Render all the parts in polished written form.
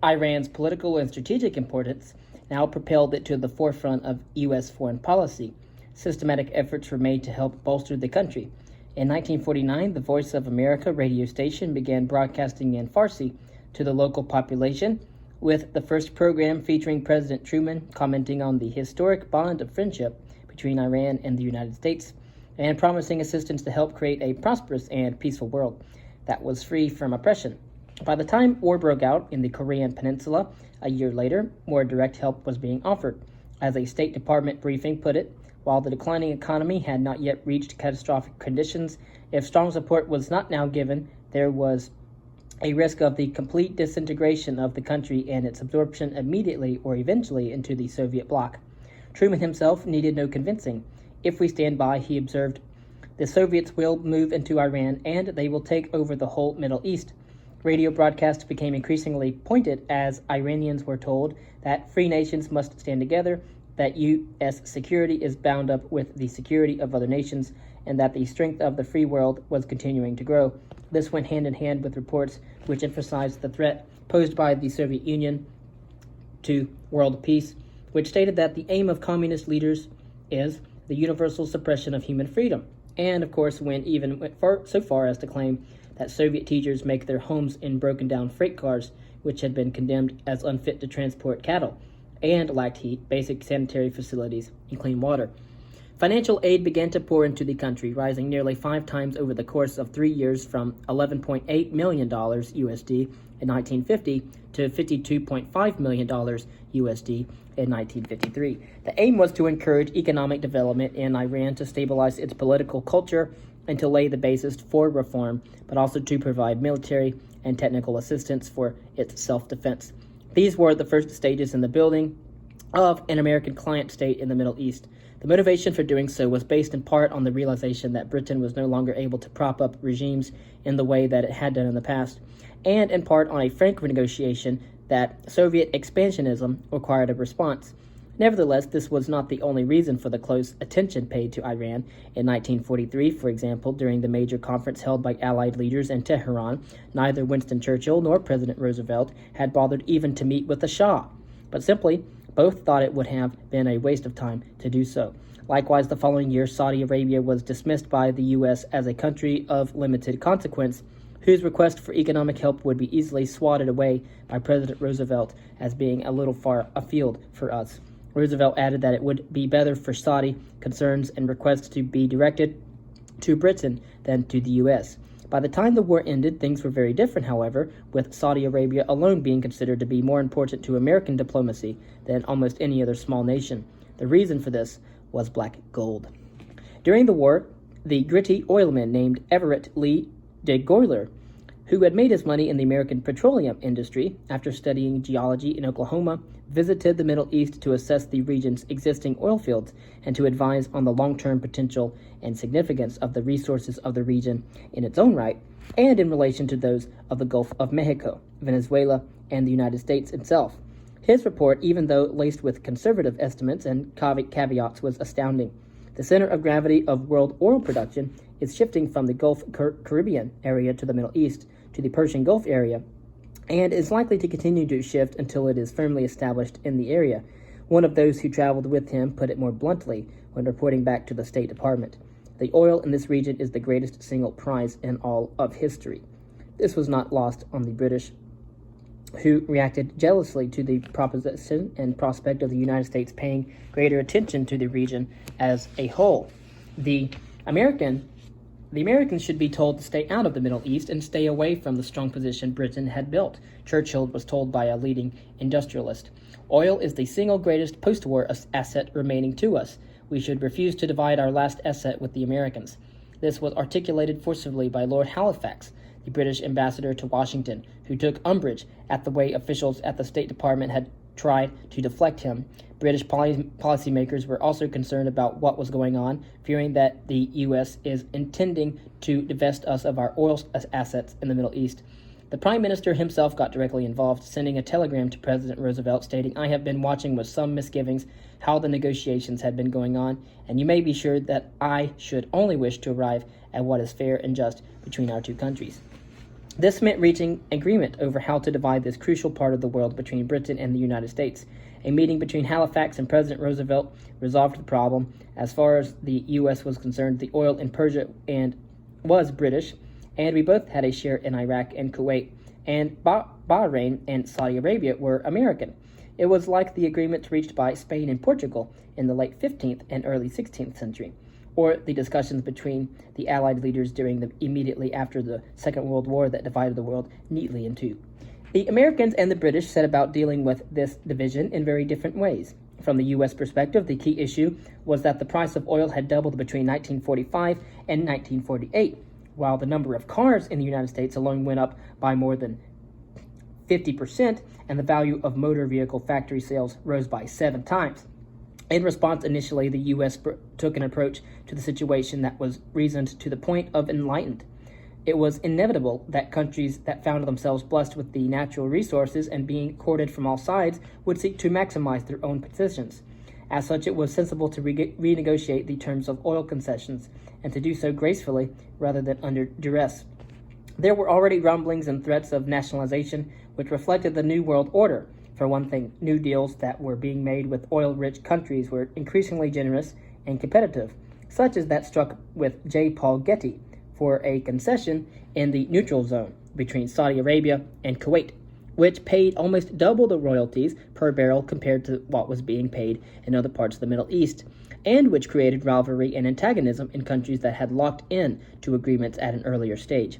Iran's political and strategic importance now propelled it to the forefront of U.S. foreign policy. Systematic efforts were made to help bolster the country. In 1949, the Voice of America radio station began broadcasting in Farsi to the local population, with the first program featuring President Truman commenting on the historic bond of friendship between Iran and the United States, and promising assistance to help create a prosperous and peaceful world that was free from oppression. By the time war broke out in the Korean Peninsula a year later, more direct help was being offered. As a State Department briefing put it, while the declining economy had not yet reached catastrophic conditions, if strong support was not now given, there was a risk of the complete disintegration of the country and its absorption immediately or eventually into the Soviet bloc. Truman himself needed no convincing. If we stand by, he observed, the Soviets will move into Iran and they will take over the whole Middle East. Radio broadcasts became increasingly pointed as Iranians were told that free nations must stand together, that U.S. security is bound up with the security of other nations, and that the strength of the free world was continuing to grow. This went hand in hand with reports which emphasized the threat posed by the Soviet Union to world peace, which stated that the aim of communist leaders is the universal suppression of human freedom, and of course went so far as to claim that Soviet teachers make their homes in broken-down freight cars, which had been condemned as unfit to transport cattle, and lacked heat, basic sanitary facilities, and clean water. Financial aid began to pour into the country, rising nearly 5 times over the course of 3 years from $11.8 million USD in 1950 to $52.5 million USD in 1953. The aim was to encourage economic development in Iran, to stabilize its political culture, and to lay the basis for reform, but also to provide military and technical assistance for its self-defense. These were the first stages in the building of an American client state in the Middle East. The motivation for doing so was based in part on the realization that Britain was no longer able to prop up regimes in the way that it had done in the past, and in part on a frank renegotiation that Soviet expansionism required a response. Nevertheless, this was not the only reason for the close attention paid to Iran. In 1943, for example, during the major conference held by Allied leaders in Tehran, neither Winston Churchill nor President Roosevelt had bothered even to meet with the Shah, but simply both thought it would have been a waste of time to do so. Likewise, the following year, Saudi Arabia was dismissed by the U.S. as a country of limited consequence, whose request for economic help would be easily swatted away by President Roosevelt as being a little far afield for us. Roosevelt added that it would be better for Saudi concerns and requests to be directed to Britain than to the U.S. By the time the war ended, things were very different, however, with Saudi Arabia alone being considered to be more important to American diplomacy than almost any other small nation. The reason for this was black gold. During the war, the gritty oilman named Everett Lee de Goyler, who had made his money in the American petroleum industry after studying geology in Oklahoma, visited the Middle East to assess the region's existing oil fields and to advise on the long-term potential and significance of the resources of the region in its own right and in relation to those of the Gulf of Mexico, Venezuela, and the United States itself. His report, even though laced with conservative estimates and caveats, was astounding. The center of gravity of world oil production is shifting from the Gulf Caribbean area to the Middle East, to the Persian Gulf area, and is likely to continue to shift until it is firmly established in the area. One of those who traveled with him put it more bluntly when reporting back to the State Department. The oil in this region is the greatest single prize in all of history. This was not lost on the British, who reacted jealously to the proposition and prospect of the United States paying greater attention to the region as a whole. The Americans should be told to stay out of the Middle East and stay away from the strong position Britain had built, Churchill was told by a leading industrialist. Oil is the single greatest post-war asset remaining to us. We should refuse to divide our last asset with the Americans. This was articulated forcibly by Lord Halifax, the British ambassador to Washington, who took umbrage at the way officials at the State Department had tried to deflect him. British policymakers were also concerned about what was going on, fearing that the U.S. is intending to divest us of our oil assets in the Middle East. The Prime Minister himself got directly involved, sending a telegram to President Roosevelt stating, "I have been watching with some misgivings how the negotiations had been going on, and you may be sure that I should only wish to arrive at what is fair and just between our two countries." This meant reaching agreement over how to divide this crucial part of the world between Britain and the United States. A meeting between Halifax and President Roosevelt resolved the problem. As far as the U.S. was concerned, the oil in Persia was British, and we both had a share in Iraq and Kuwait, and Bahrain and Saudi Arabia were American. It was like the agreements reached by Spain and Portugal in the late 15th and early 16th century, or the discussions between the Allied leaders immediately after the Second World War that divided the world neatly in two. The Americans and the British set about dealing with this division in very different ways. From the U.S. perspective, the key issue was that the price of oil had doubled between 1945 and 1948, while the number of cars in the United States alone went up by more than 50%, and the value of motor vehicle factory sales rose by 7 times. In response, initially, the U.S. took an approach to the situation that was reasoned to the point of enlightened. It was inevitable that countries that found themselves blessed with the natural resources and being courted from all sides would seek to maximize their own positions. As such, it was sensible to renegotiate the terms of oil concessions, and to do so gracefully rather than under duress. There were already rumblings and threats of nationalization, which reflected the New World Order. For one thing, new deals that were being made with oil-rich countries were increasingly generous and competitive, such as that struck with J. Paul Getty for a concession in the neutral zone between Saudi Arabia and Kuwait, which paid almost double the royalties per barrel compared to what was being paid in other parts of the Middle East, and which created rivalry and antagonism in countries that had locked in to agreements at an earlier stage.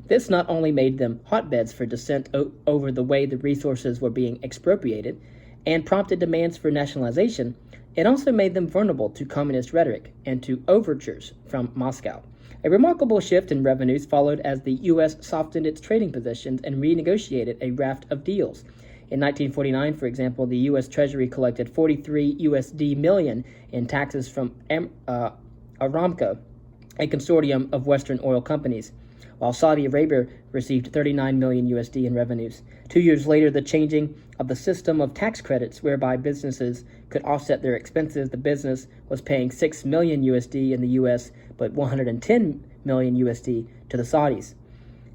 This not only made them hotbeds for dissent over the way the resources were being expropriated and prompted demands for nationalization, it also made them vulnerable to communist rhetoric and to overtures from Moscow. A remarkable shift in revenues followed as the U.S. softened its trading positions and renegotiated a raft of deals. In 1949, for example, the U.S. Treasury collected $43 million in taxes from Aramco, a consortium of Western oil companies, while Saudi Arabia received $39 million in revenues. 2 years later, the changing of the system of tax credits whereby businesses could offset their expenses, the business was paying $6 million in the U.S., but $110 million to the Saudis.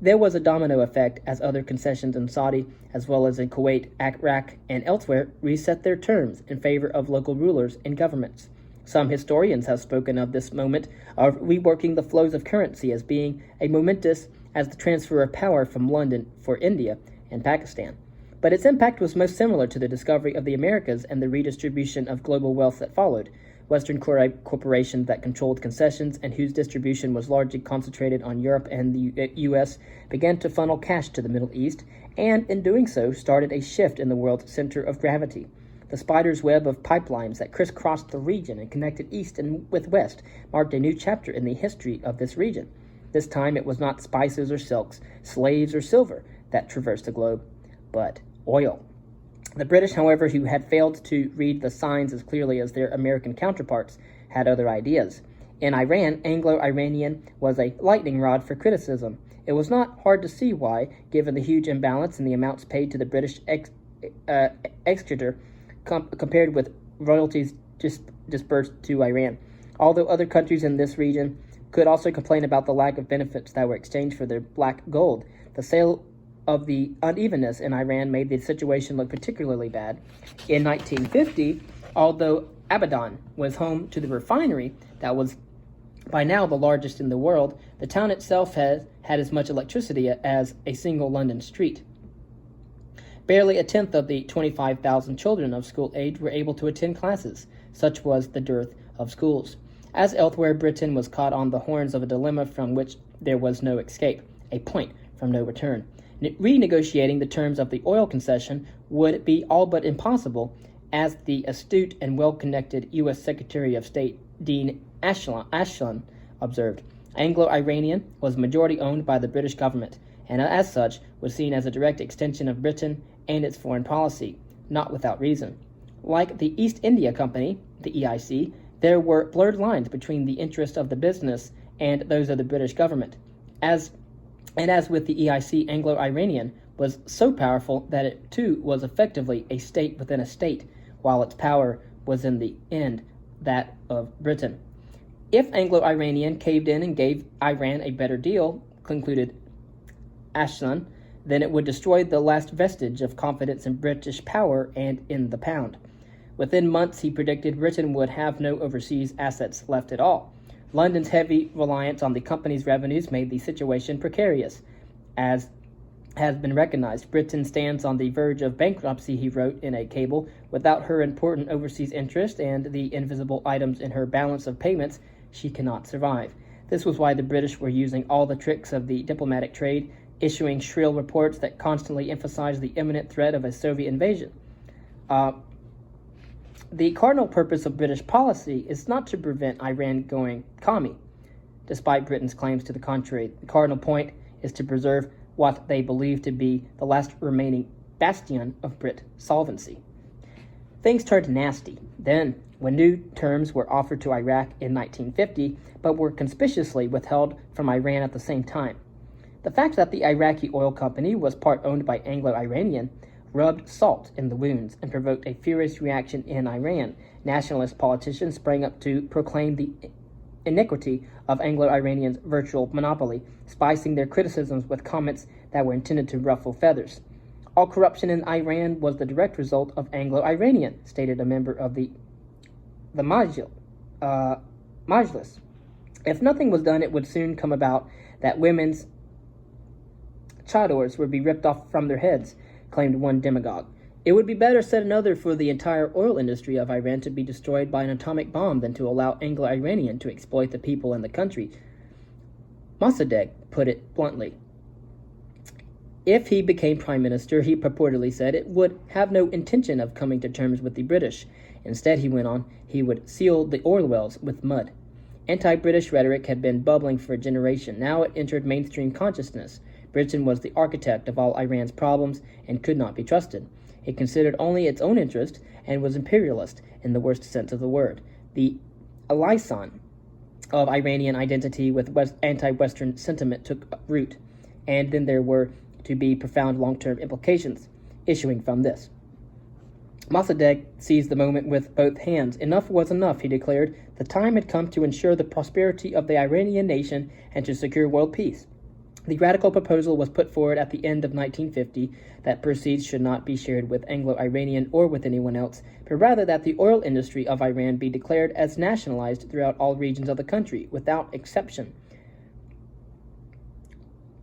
There was a domino effect as other concessions in Saudi, as well as in Kuwait, Iraq, and elsewhere, reset their terms in favor of local rulers and governments. Some historians have spoken of this moment of reworking the flows of currency as being as momentous as the transfer of power from London for India and Pakistan. But its impact was most similar to the discovery of the Americas and the redistribution of global wealth that followed. Western corporations that controlled concessions and whose distribution was largely concentrated on Europe and the U.S. began to funnel cash to the Middle East, and in doing so started a shift in the world's center of gravity. The spider's web of pipelines that crisscrossed the region and connected east and with west marked a new chapter in the history of this region. This time it was not spices or silks, slaves or silver that traversed the globe, but oil. The British, however, who had failed to read the signs as clearly as their American counterparts, had other ideas. In Iran, Anglo-Iranian was a lightning rod for criticism. It was not hard to see why, given the huge imbalance in the amounts paid to the British exchequer compared with royalties dispersed to Iran. Although other countries in this region could also complain about the lack of benefits that were exchanged for their black gold, the sale of the unevenness in Iran made the situation look particularly bad. In 1950, although Abadan was home to the refinery that was by now the largest in the world, the town itself had as much electricity as a single London street. Barely a tenth of the 25,000 children of school age were able to attend classes. Such was the dearth of schools. As elsewhere, Britain was caught on the horns of a dilemma from which there was no escape, a point from no return. Renegotiating the terms of the oil concession would be all but impossible, as the astute and well-connected U.S. Secretary of State Dean Ashland observed. Anglo-Iranian was majority owned by the British government, and as such was seen as a direct extension of Britain and its foreign policy, not without reason. Like the East India Company, the EIC, there were blurred lines between the interests of the business and those of the British government. As with the EIC, Anglo-Iranian was so powerful that it too was effectively a state within a state, while its power was in the end that of Britain. If Anglo-Iranian caved in and gave Iran a better deal, concluded Ashton, then it would destroy the last vestige of confidence in British power and in the pound. Within months, he predicted Britain would have no overseas assets left at all. London's heavy reliance on the company's revenues made the situation precarious. As has been recognized, Britain stands on the verge of bankruptcy, he wrote in a cable. Without her important overseas interest and the invisible items in her balance of payments, she cannot survive. This was why the British were using all the tricks of the diplomatic trade, issuing shrill reports that constantly emphasized the imminent threat of a Soviet invasion. The cardinal purpose of British policy is not to prevent Iran going commie. Despite Britain's claims to the contrary, the cardinal point is to preserve what they believe to be the last remaining bastion of Brit solvency. Things turned nasty then when new terms were offered to Iraq in 1950, but were conspicuously withheld from Iran at the same time. The fact that the Iraqi oil company was part owned by Anglo-Iranian rubbed salt in the wounds and provoked a furious reaction in Iran. Nationalist politicians sprang up to proclaim the iniquity of Anglo-Iranian's virtual monopoly, spicing their criticisms with comments that were intended to ruffle feathers. All corruption in Iran was the direct result of Anglo-Iranian, stated a member of the Majlis. If nothing was done, it would soon come about that women's chadors would be ripped off from their heads, claimed one demagogue. It would be better, said another, for the entire oil industry of Iran to be destroyed by an atomic bomb than to allow Anglo-Iranian to exploit the people and the country. Mossadegh put it bluntly. If he became prime minister, he purportedly said, it would have no intention of coming to terms with the British. Instead, he went on, he would seal the oil wells with mud. Anti-British rhetoric had been bubbling for a generation. Now it entered mainstream consciousness. Britain was the architect of all Iran's problems and could not be trusted. It considered only its own interest and was imperialist in the worst sense of the word. The liaison of Iranian identity with anti-Western sentiment took root, and then there were to be profound long-term implications issuing from this. Mossadegh seized the moment with both hands. Enough was enough, he declared. The time had come to ensure the prosperity of the Iranian nation and to secure world peace. The radical proposal was put forward at the end of 1950 that proceeds should not be shared with Anglo-Iranian or with anyone else, but rather that the oil industry of Iran be declared as nationalized throughout all regions of the country, without exception.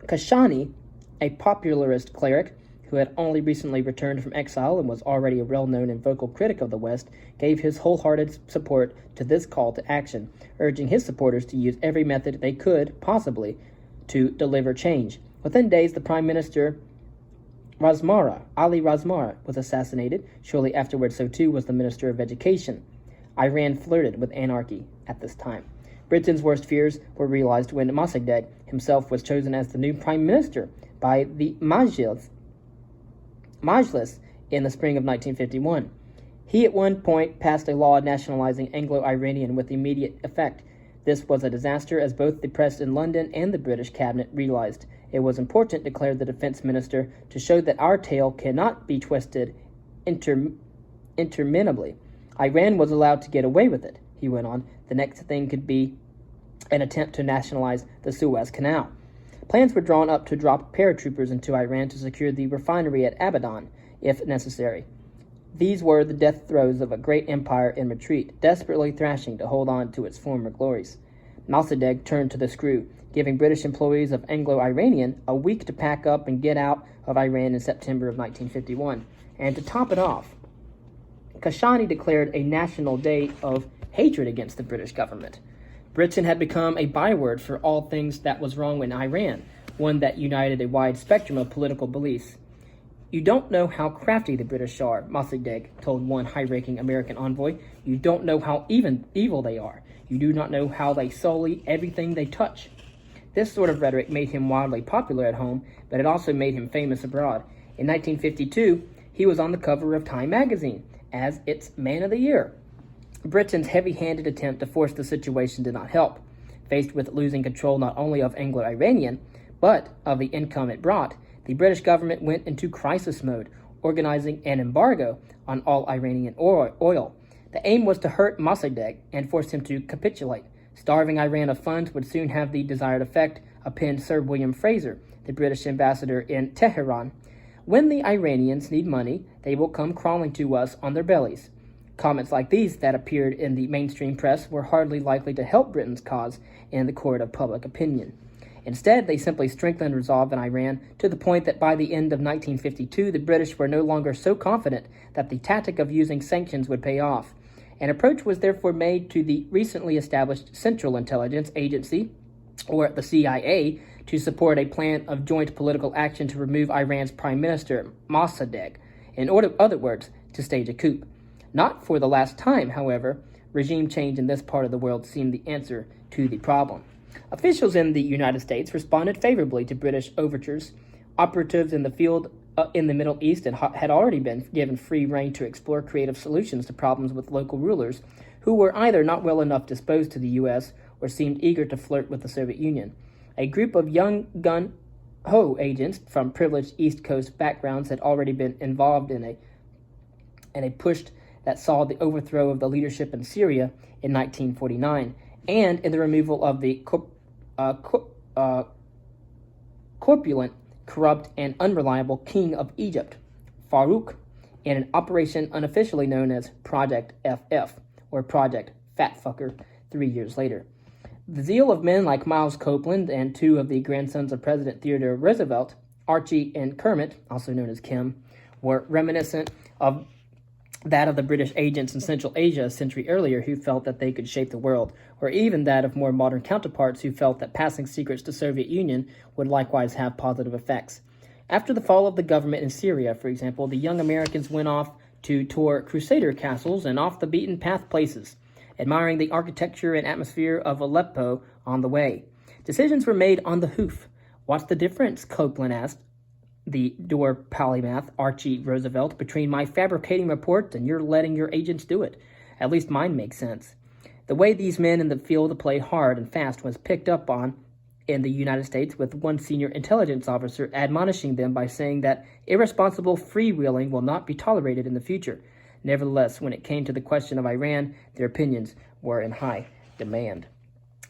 Kashani, a popularist cleric who had only recently returned from exile and was already a well-known and vocal critic of the West, gave his wholehearted support to this call to action, urging his supporters to use every method they could, possibly, to deliver change. Within days, the Prime Minister Ali Razmara was assassinated. Shortly afterwards, so too was the Minister of Education. Iran flirted with anarchy at this time. Britain's worst fears were realized when Mossadegh himself was chosen as the new Prime Minister by the Majlis in the spring of 1951. He at one point passed a law nationalizing Anglo-Iranian with immediate effect. This was a disaster, as both the press in London and the British cabinet realized. It was important, declared the defense minister, to show that our tale cannot be twisted interminably. Iran was allowed to get away with it, he went on. The next thing could be an attempt to nationalize the Suez Canal. Plans were drawn up to drop paratroopers into Iran to secure the refinery at Abadan, if necessary. These were the death throes of a great empire in retreat, desperately thrashing to hold on to its former glories. Mossadegh turned to the screw, giving British employees of Anglo-Iranian a week to pack up and get out of Iran in September of 1951. And to top it off, Kashani declared a national day of hatred against the British government. Britain had become a byword for all things that was wrong in Iran, one that united a wide spectrum of political beliefs. You don't know how crafty the British are, Mossadegh told one high-ranking American envoy. You don't know how evil they are. You do not know how they sully everything they touch. This sort of rhetoric made him wildly popular at home, but it also made him famous abroad. In 1952, he was on the cover of Time magazine as its Man of the Year. Britain's heavy-handed attempt to force the situation did not help. Faced with losing control not only of Anglo-Iranian, but of the income it brought, the British government went into crisis mode, organizing an embargo on all Iranian oil. The aim was to hurt Mossadegh and force him to capitulate. Starving Iran of funds would soon have the desired effect, appended Sir William Fraser, the British ambassador in Tehran. "When the Iranians need money, they will come crawling to us on their bellies." Comments like these that appeared in the mainstream press were hardly likely to help Britain's cause in the court of public opinion. Instead, they simply strengthened resolve in Iran to the point that by the end of 1952, the British were no longer so confident that the tactic of using sanctions would pay off. An approach was therefore made to the recently established Central Intelligence Agency, or the CIA, to support a plan of joint political action to remove Iran's Prime Minister, Mossadegh, in other words, to stage a coup. Not for the last time, however, regime change in this part of the world seemed the answer to the problem. Officials in the United States responded favorably to British overtures. Operatives in the field in the Middle East had already been given free rein to explore creative solutions to problems with local rulers who were either not well enough disposed to the U.S. or seemed eager to flirt with the Soviet Union. A group of young gun-ho agents from privileged East Coast backgrounds had already been involved in a push that saw the overthrow of the leadership in Syria in 1949 and in the removal of the corpulent, corrupt, and unreliable king of Egypt, Farouk, in an operation unofficially known as Project FF, or Project Fatfucker, 3 years later. The zeal of men like Miles Copeland and two of the grandsons of President Theodore Roosevelt, Archie and Kermit, also known as Kim, were reminiscent of that of the British agents in Central Asia a century earlier who felt that they could shape the world, or even that of more modern counterparts who felt that passing secrets to Soviet Union would likewise have positive effects. After the fall of the government in Syria, for example, the young Americans went off to tour crusader castles and off-the-beaten-path places, admiring the architecture and atmosphere of Aleppo on the way. Decisions were made on the hoof. "What's the difference?" Copeland asked the door polymath Archie Roosevelt, "between my fabricating reports and your letting your agents do it. At least mine makes sense." The way these men in the field played hard and fast was picked up on in the United States, with one senior intelligence officer admonishing them by saying that irresponsible freewheeling will not be tolerated in the future. Nevertheless, when it came to the question of Iran, their opinions were in high demand.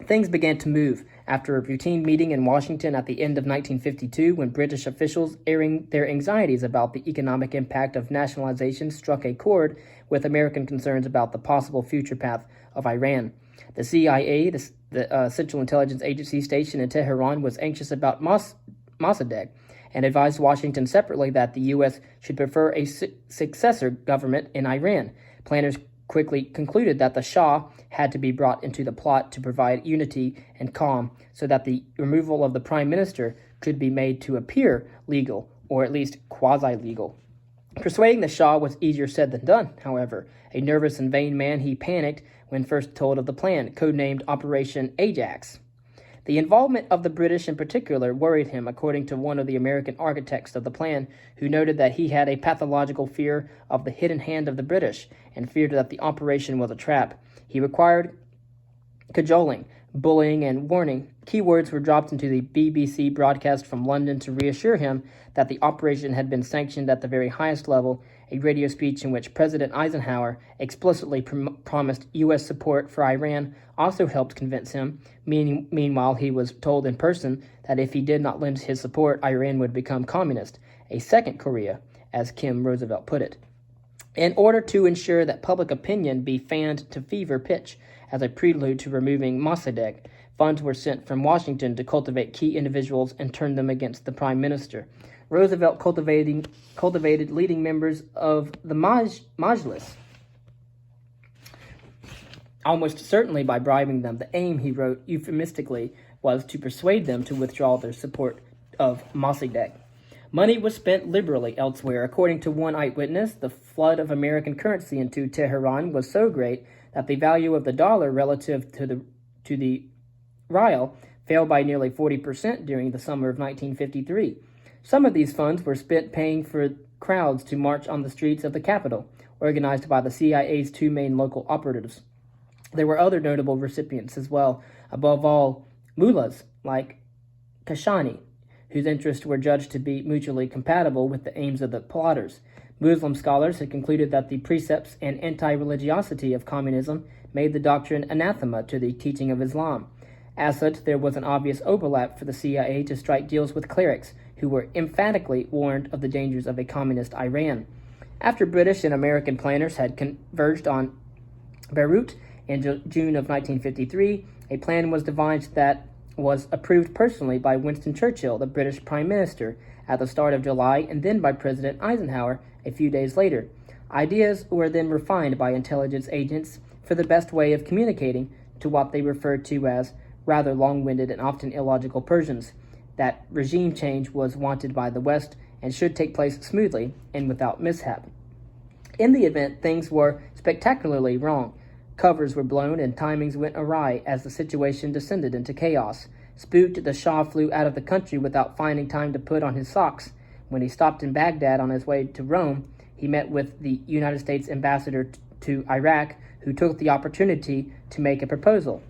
Things began to move after a routine meeting in Washington at the end of 1952, when British officials, airing their anxieties about the economic impact of nationalization, struck a chord with American concerns about the possible future path of Iran. The CIA, the Central Intelligence Agency stationed in Tehran, was anxious about Mossadegh and advised Washington separately that the U.S. should prefer a successor government in Iran. Planners quickly concluded that the Shah had to be brought into the plot to provide unity and calm so that the removal of the prime minister could be made to appear legal, or at least quasi-legal. Persuading the Shah was easier said than done, however. A nervous and vain man, he panicked when first told of the plan, codenamed Operation Ajax. The involvement of the British in particular worried him, according to one of the American architects of the plan, who noted that he had a pathological fear of the hidden hand of the British and feared that the operation was a trap. He required cajoling, bullying, and warning. Keywords were dropped into the BBC broadcast from London to reassure him that the operation had been sanctioned at the very highest level, a radio speech in which President Eisenhower explicitly promised U.S. support for Iran also helped convince him. Meanwhile, he was told in person that if he did not lend his support, Iran would become communist, a second Korea, as Kim Roosevelt put it. In order to ensure that public opinion be fanned to fever pitch as a prelude to removing Mossadegh, funds were sent from Washington to cultivate key individuals and turn them against the prime minister. Roosevelt cultivated leading members of the Majlis, almost certainly by bribing them. The aim, he wrote euphemistically, was to persuade them to withdraw their support of Mossadegh. Money was spent liberally elsewhere. According to one eyewitness, the flood of American currency into Tehran was so great that the value of the dollar relative to the rial fell by nearly 40% during the summer of 1953. Some of these funds were spent paying for crowds to march on the streets of the capital, organized by the CIA's two main local operatives. There were other notable recipients as well, above all, mullahs like Kashani, whose interests were judged to be mutually compatible with the aims of the plotters. Muslim scholars had concluded that the precepts and anti-religiosity of communism made the doctrine anathema to the teaching of Islam. As such, there was an obvious overlap for the CIA to strike deals with clerics who were emphatically warned of the dangers of a communist Iran. After British and American planners had converged on Beirut in June of 1953, a plan was devised that was approved personally by Winston Churchill, the British Prime Minister, at the start of July, and then by President Eisenhower a few days later. Ideas were then refined by intelligence agents for the best way of communicating to what they referred to as rather long-winded and often illogical Persians. That regime change was wanted by the West and should take place smoothly and without mishap. In the event, things were spectacularly wrong. Covers were blown and timings went awry as the situation descended into chaos. Spooked, the Shah flew out of the country without finding time to put on his socks. When he stopped in Baghdad on his way to Rome, he met with the United States ambassador to Iraq, who took the opportunity to make a proposal.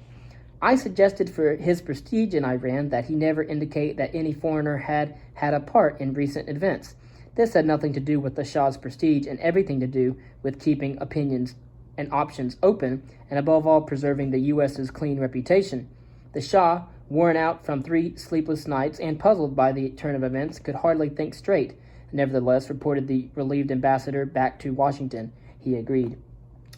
I suggested for his prestige in Iran that he never indicate that any foreigner had a part in recent events. This had nothing to do with the Shah's prestige and everything to do with keeping opinions and options open, and above all preserving the U.S.'s clean reputation. The Shah, worn out from 3 sleepless nights and puzzled by the turn of events, could hardly think straight. Nevertheless, reported the relieved ambassador back to Washington, he agreed.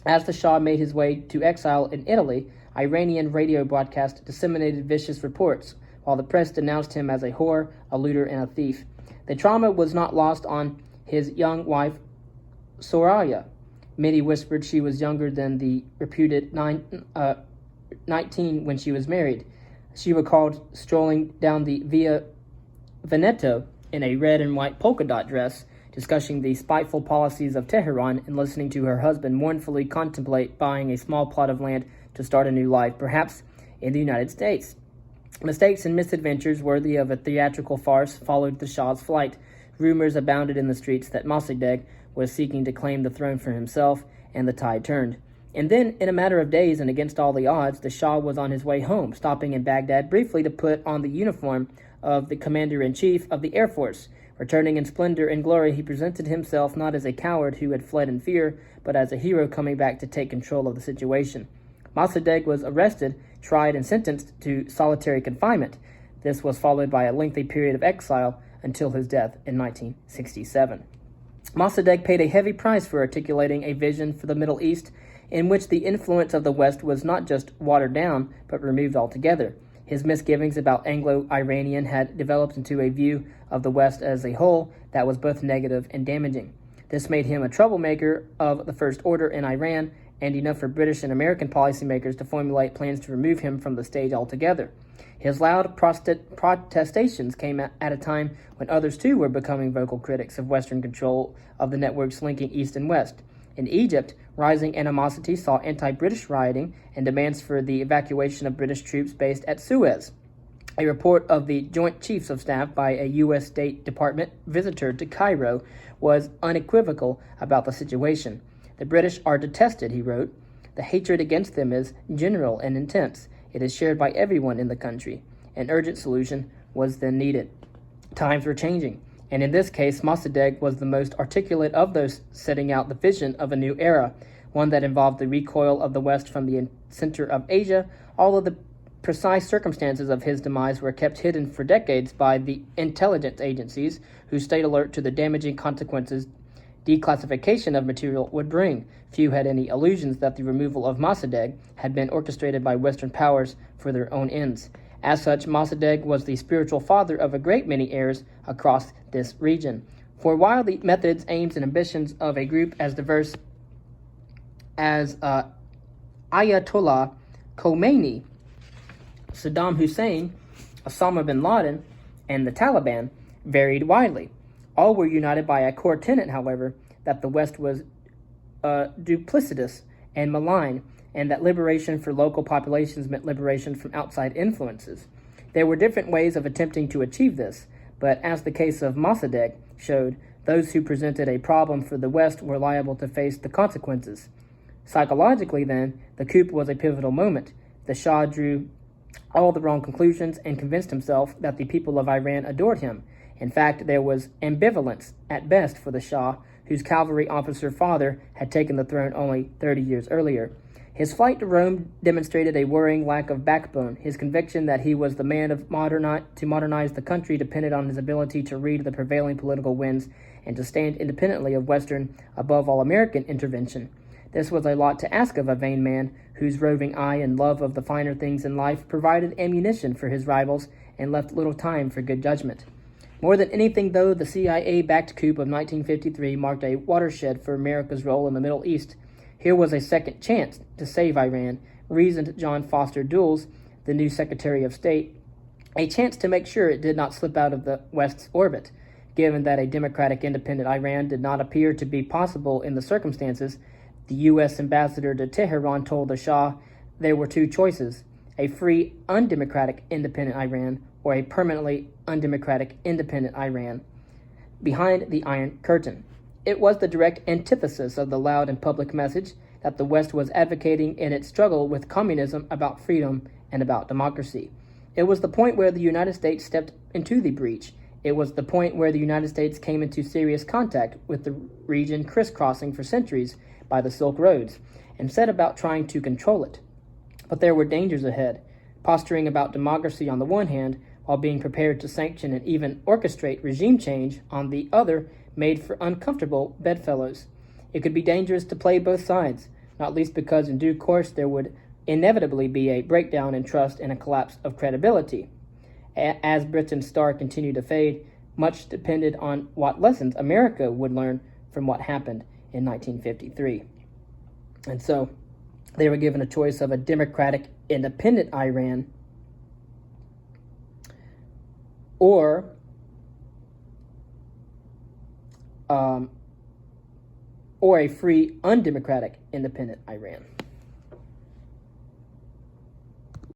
As the Shah made his way to exile in Italy, Iranian radio broadcasts disseminated vicious reports, while the press denounced him as a whore, a looter, and a thief. The trauma was not lost on his young wife, Soraya. Many whispered she was younger than the reputed 19 when she was married. She recalled strolling down the Via Veneto in a red and white polka dot dress, discussing the spiteful policies of Tehran and listening to her husband mournfully contemplate buying a small plot of land to start a new life, perhaps in the United States. Mistakes and misadventures worthy of a theatrical farce followed the Shah's flight. Rumors abounded in the streets that Mossadegh was seeking to claim the throne for himself, and the tide turned. And then, in a matter of days and against all the odds, the Shah was on his way home, stopping in Baghdad briefly to put on the uniform of the Commander-in-Chief of the Air Force. Returning in splendor and glory, he presented himself not as a coward who had fled in fear, but as a hero coming back to take control of the situation. Mossadegh was arrested, tried, and sentenced to solitary confinement. This was followed by a lengthy period of exile until his death in 1967. Mossadegh paid a heavy price for articulating a vision for the Middle East in which the influence of the West was not just watered down, but removed altogether. His misgivings about Anglo-Iranian had developed into a view of the West as a whole that was both negative and damaging. This made him a troublemaker of the First Order in Iran, and enough for British and American policymakers to formulate plans to remove him from the stage altogether. His loud protestations came at a time when others too were becoming vocal critics of Western control of the networks linking East and West. In Egypt, rising animosity saw anti-British rioting and demands for the evacuation of British troops based at Suez. A report of the Joint Chiefs of Staff by a U.S. State Department visitor to Cairo was unequivocal about the situation. "The British are detested," he wrote. "The hatred against them is general and intense. It is shared by everyone in the country. An urgent solution was then needed." Times were changing, and in this case, Mossadegh was the most articulate of those setting out the vision of a new era, one that involved the recoil of the West from the center of Asia. All of the precise circumstances of his demise were kept hidden for decades by the intelligence agencies, who stayed alert to the damaging consequences declassification of material would bring. Few had any illusions that the removal of Mossadegh had been orchestrated by Western powers for their own ends. As such, Mossadegh was the spiritual father of a great many heirs across this region. For while the methods, aims, and ambitions of a group as diverse as Ayatollah Khomeini, Saddam Hussein, Osama bin Laden, and the Taliban varied widely, all were united by a core tenet, however, that the West was duplicitous and malign, and that liberation for local populations meant liberation from outside influences. There were different ways of attempting to achieve this, but as the case of Mossadegh showed, those who presented a problem for the West were liable to face the consequences. Psychologically, then, the coup was a pivotal moment. The Shah drew all the wrong conclusions and convinced himself that the people of Iran adored him. In fact, there was ambivalence at best for the Shah, whose cavalry officer father had taken the throne only 30 years earlier. His flight to Rome demonstrated a worrying lack of backbone. His conviction that he was the man to modernize the country depended on his ability to read the prevailing political winds and to stand independently of Western, above all American, intervention. This was a lot to ask of a vain man whose roving eye and love of the finer things in life provided ammunition for his rivals and left little time for good judgment. More than anything, though, the CIA-backed coup of 1953 marked a watershed for America's role in the Middle East. Here was a second chance to save Iran, reasoned John Foster Dulles, the new Secretary of State, a chance to make sure it did not slip out of the West's orbit. Given that a democratic independent Iran did not appear to be possible in the circumstances, the U.S. ambassador to Tehran told the Shah there were two choices: a free, undemocratic independent Iran or a permanently undemocratic independent Iran. Behind the Iron Curtain. It was the direct antithesis of the loud and public message that the West was advocating in its struggle with communism about freedom and about democracy. It was the point where the United States stepped into the breach. It was the point where the United States came into serious contact with the region crisscrossing for centuries by the Silk Roads and set about trying to control it. But there were dangers ahead, posturing about democracy on the one hand, while being prepared to sanction and even orchestrate regime change on the other, made for uncomfortable bedfellows. It could be dangerous to play both sides, not least because in due course there would inevitably be a breakdown in trust and a collapse of credibility. As Britain's star continued to fade, much depended on what lessons America would learn from what happened in 1953. And so they were given a choice of a democratic, independent Iran or a free, undemocratic, independent Iran.